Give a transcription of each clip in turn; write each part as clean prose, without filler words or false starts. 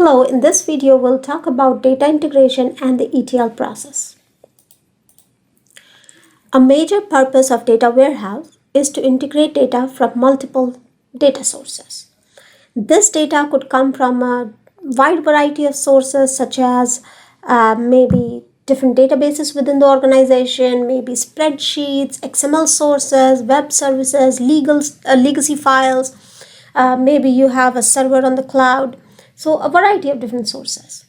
Hello, in this video we'll talk about data integration and the ETL process. A major purpose of data warehouse is to integrate data from multiple data sources. This data could come from a wide variety of sources such as maybe different databases within the organization, maybe spreadsheets, XML sources, web services, legacy files, maybe you have a server on the cloud. So a variety of different sources.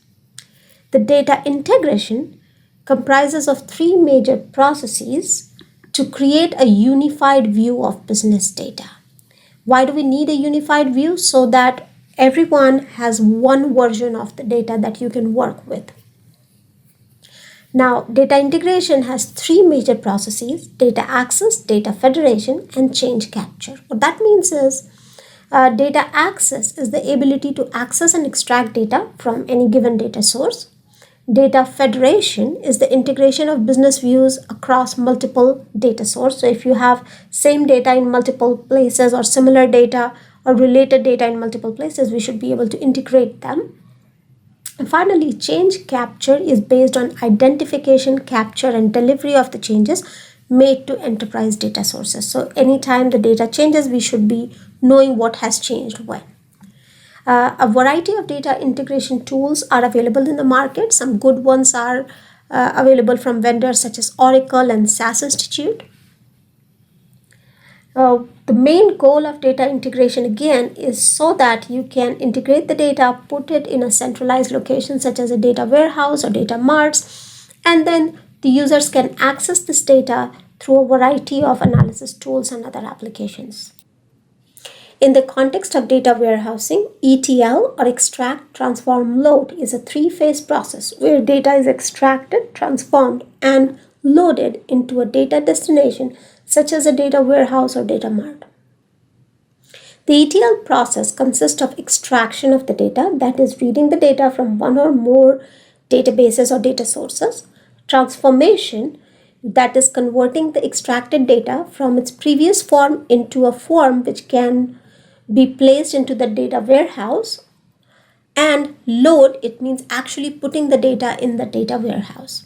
The data integration comprises of three major processes to create a unified view of business data. Why do we need a unified view? So that everyone has one version of the data that you can work with. Now, data integration has three major processes: data access, data federation, and change capture. What that means is data access is the ability to access and extract data from any given data source. Data federation is the integration of business views across multiple data sources. So if you have same data in multiple places or similar data or related data in multiple places, we should be able to integrate them. And finally, change capture is based on identification, capture, and delivery of the changes made to enterprise data sources. So anytime the data changes, we should be knowing what has changed when. A variety of data integration tools are available in the market. Some good ones are available from vendors such as Oracle and SAS Institute. The main goal of data integration again is so that you can integrate the data, put it in a centralized location such as a data warehouse or data marts, and then the users can access this data through a variety of analysis tools and other applications. In the context of data warehousing, ETL or extract, transform, load is a three-phase process where data is extracted, transformed, and loaded into a data destination such as a data warehouse or data mart. The ETL process consists of extraction of the data, that is reading the data from one or more databases or data sources, transformation, that is converting the extracted data from its previous form into a form which can be placed into the data warehouse, and load, it means actually putting the data in the data warehouse.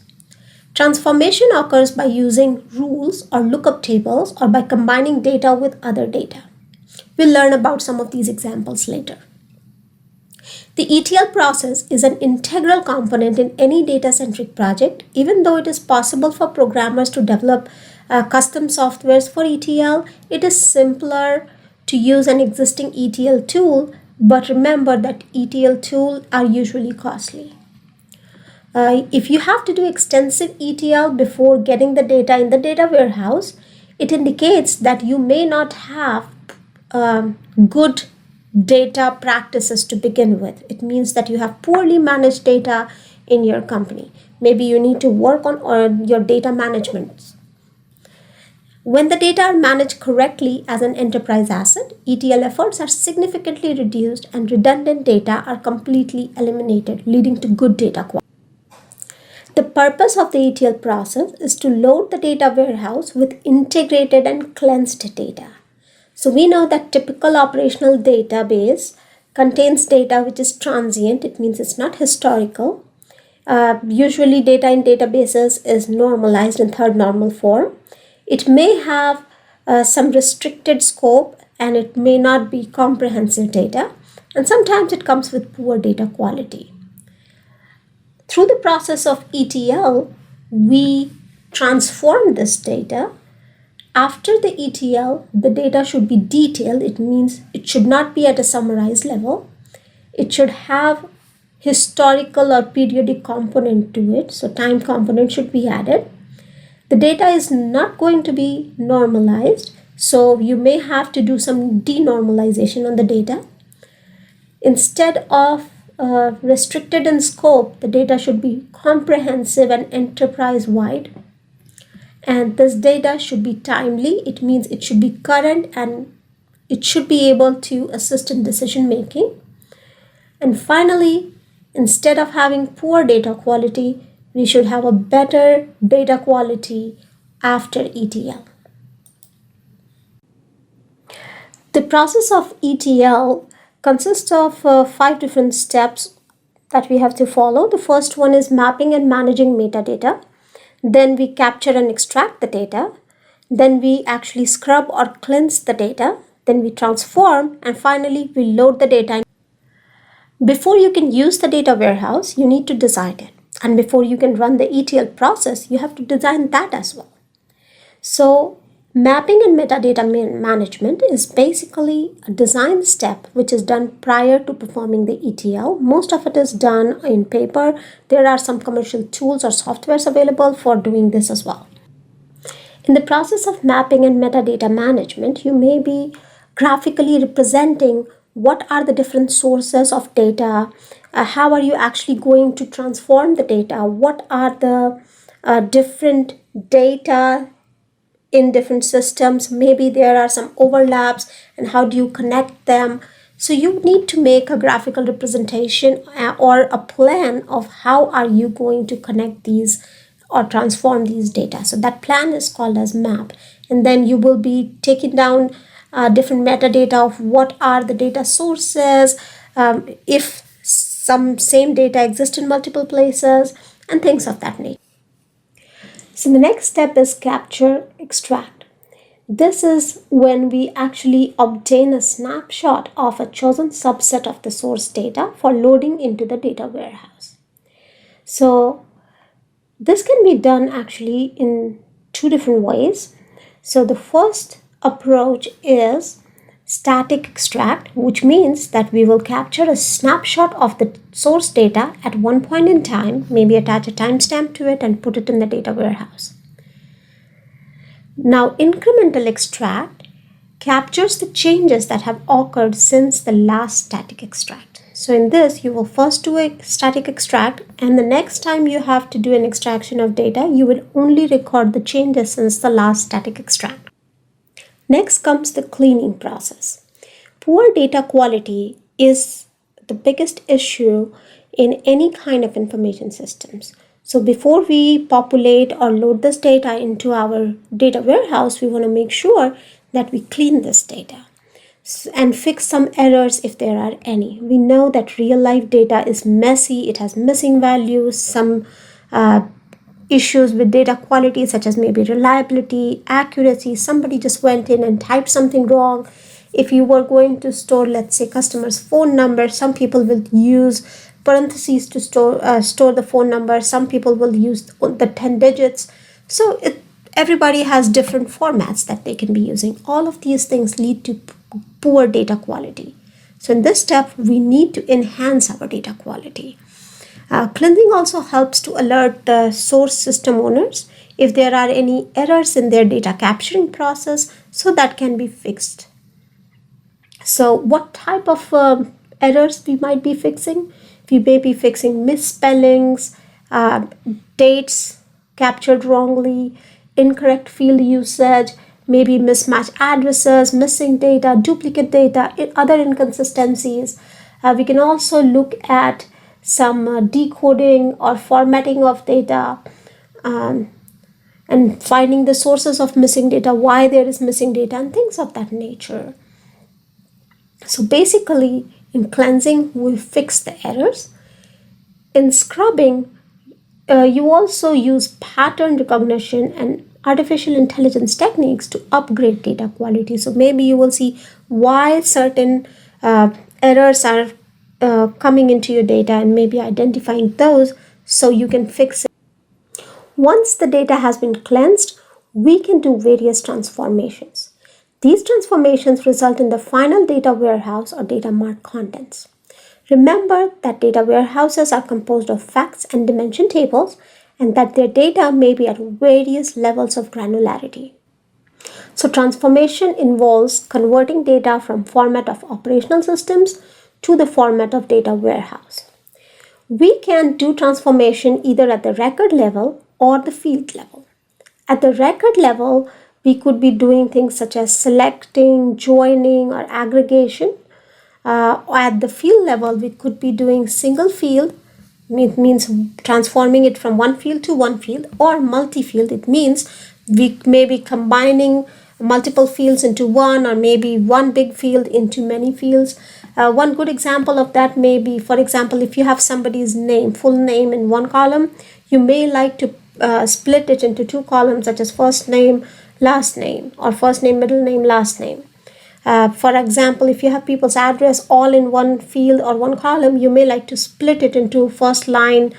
Transformation occurs by using rules or lookup tables or by combining data with other data. We'll learn about some of these examples later. The ETL process is an integral component in any data-centric project. Even though it is possible for programmers to develop custom softwares for ETL, it is simpler to use an existing ETL tool, but remember that ETL tools are usually costly. If you have to do extensive ETL before getting the data in the data warehouse, it indicates that you may not have good data practices to begin with. It means that you have poorly managed data in your company. Maybe you need to work on your data management. When the data are managed correctly as an enterprise asset, ETL efforts are significantly reduced and redundant data are completely eliminated, leading to good data quality. The purpose of the ETL process is to load the data warehouse with integrated and cleansed data. So we know that typical operational database contains data which is transient. It means it's not historical. Usually data in databases is normalized in third normal form. It may have some restricted scope and it may not be comprehensive data, and sometimes it comes with poor data quality. Through the process of ETL, we transform this data. After the ETL, the data should be detailed. It means it should not be at a summarized level. It should have historical or periodic component to it, so time component should be added. The data is not going to be normalized, so you may have to do some denormalization on the data. Instead of restricted in scope, the data should be comprehensive and enterprise-wide. And this data should be timely. It means it should be current and it should be able to assist in decision making. And finally, instead of having poor data quality, we should have a better data quality after ETL. The process of ETL consists of 5 different steps that we have to follow. The first one is mapping and managing metadata. Then we capture and extract the data. Then we actually scrub or cleanse the data. Then we transform, and finally we load the data. Before you can use the data warehouse, you need to design it. And before you can run the ETL process, you have to design that as well. So mapping and metadata management is basically a design step which is done prior to performing the ETL. Most of it is done in paper. There are some commercial tools or softwares available for doing this as well. In the process of mapping and metadata management, you may be graphically representing what are the different sources of data, how are you actually going to transform the data, what are the different data in different systems, maybe there are some overlaps, and how do you connect them. So you need to make a graphical representation or a plan of how are you going to connect these or transform these data. So that plan is called as map. And then you will be taking down different metadata of what are the data sources, if some same data exist in multiple places, and things of that nature. So the next step is capture, extract. This is when we actually obtain a snapshot of a chosen subset of the source data for loading into the data warehouse. So this can be done actually in two different ways. So the first approach is static extract, which means that we will capture a snapshot of the source data at one point in time, maybe attach a timestamp to it and put it in the data warehouse. Now, incremental extract captures the changes that have occurred since the last static extract. So in this, you will first do a static extract, and the next time you have to do an extraction of data, you will only record the changes since the last static extract. Next comes the cleaning process. Poor data quality is the biggest issue in any kind of information systems. So before we populate or load this data into our data warehouse, we want to make sure that we clean this data and fix some errors if there are any. We know that real life data is messy, it has missing values, some issues with data quality such as maybe reliability, accuracy. Somebody just went in and typed something wrong. If you were going to store, let's say, customer's phone number, some people will use parentheses to store the phone number. Some people will use the 10 digits. So everybody has different formats that they can be using. All of these things lead to poor data quality. So in this step, we need to enhance our data quality. Cleansing also helps to alert the source system owners if there are any errors in their data capturing process, so that can be fixed. So what type of errors we might be fixing? We may be fixing misspellings, dates captured wrongly, incorrect field usage, maybe mismatched addresses, missing data, duplicate data, other inconsistencies. We can also look at some decoding or formatting of data, and finding the sources of missing data, why there is missing data, and things of that nature. So basically, in cleansing, we fix the errors. In scrubbing, you also use pattern recognition and artificial intelligence techniques to upgrade data quality. So maybe you will see why certain errors are coming into your data, and maybe identifying those so you can fix it. Once the data has been cleansed, we can do various transformations. These transformations result in the final data warehouse or data mart contents. Remember that data warehouses are composed of facts and dimension tables, and that their data may be at various levels of granularity. So transformation involves converting data from format of operational systems to the format of data warehouse. We can do transformation either at the record level or the field level. At the record level, we could be doing things such as selecting, joining, or aggregation. At the field level, we could be doing single field. It means transforming it from one field to one field, or multi-field. It means we may be combining multiple fields into one, or maybe one big field into many fields. One good example of that may be, for example, if you have somebody's name, full name in one column, you may like to split it into two columns, such as first name, last name, or first name, middle name, last name. For example, if you have people's address all in one field or one column, you may like to split it into first line,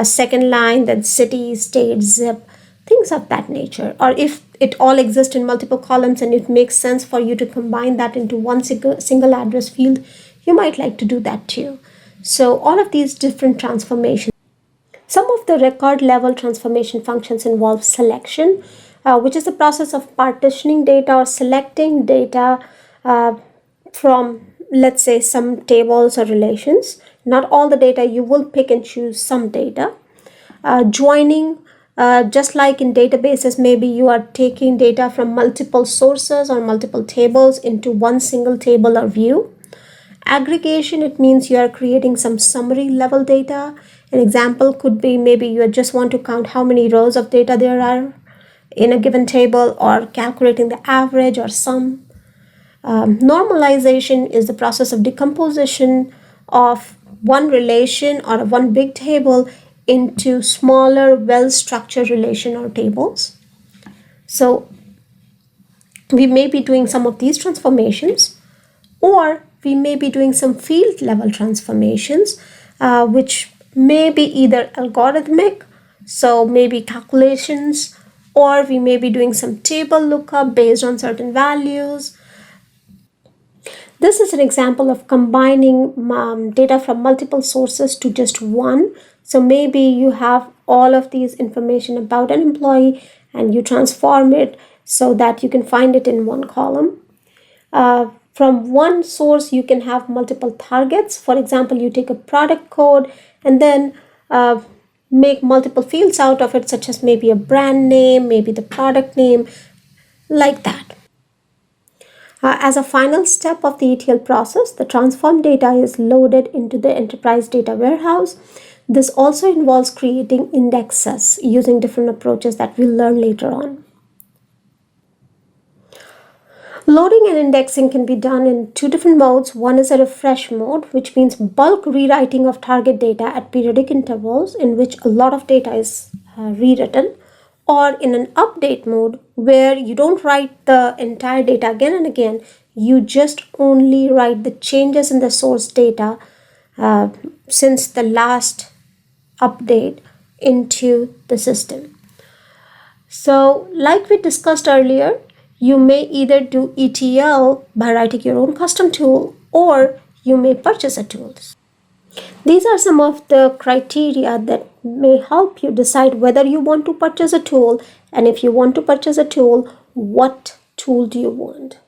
second line, then city, state, zip, things of that nature. Or if it all exists in multiple columns and it makes sense for you to combine that into one single address field, you might like to do that too. So all of these different transformations. Some of the record level transformation functions involve selection, which is the process of partitioning data or selecting data from, let's say, some tables or relations. Not all the data, you will pick and choose some data. Joining, just like in databases, maybe you are taking data from multiple sources or multiple tables into one single table or view. Aggregation, it means you are creating some summary level data. An example could be maybe you just want to count how many rows of data there are in a given table, or calculating the average or sum. Normalization is the process of decomposition of one relation or one big table into smaller, well-structured relation or tables. So we may be doing some of these transformations, or we may be doing some field level transformations, which may be either algorithmic, so maybe calculations, or we may be doing some table lookup based on certain values. This is an example of combining data from multiple sources to just one. So maybe you have all of these information about an employee and you transform it so that you can find it in one column. From one source, you can have multiple targets. For example, you take a product code and then make multiple fields out of it, such as maybe a brand name, maybe the product name, like that. As a final step of the ETL process, the transformed data is loaded into the enterprise data warehouse. This also involves creating indexes using different approaches that we'll learn later on. Loading and indexing can be done in two different modes. One is a refresh mode, which means bulk rewriting of target data at periodic intervals, in which a lot of data is rewritten, or in an update mode where you don't write the entire data again and again, you just only write the changes in the source data since the last update into the system. So like we discussed earlier, you may either do ETL by writing your own custom tool, or you may purchase a tool. These are some of the criteria that may help you decide whether you want to purchase a tool, and if you want to purchase a tool, what tool do you want?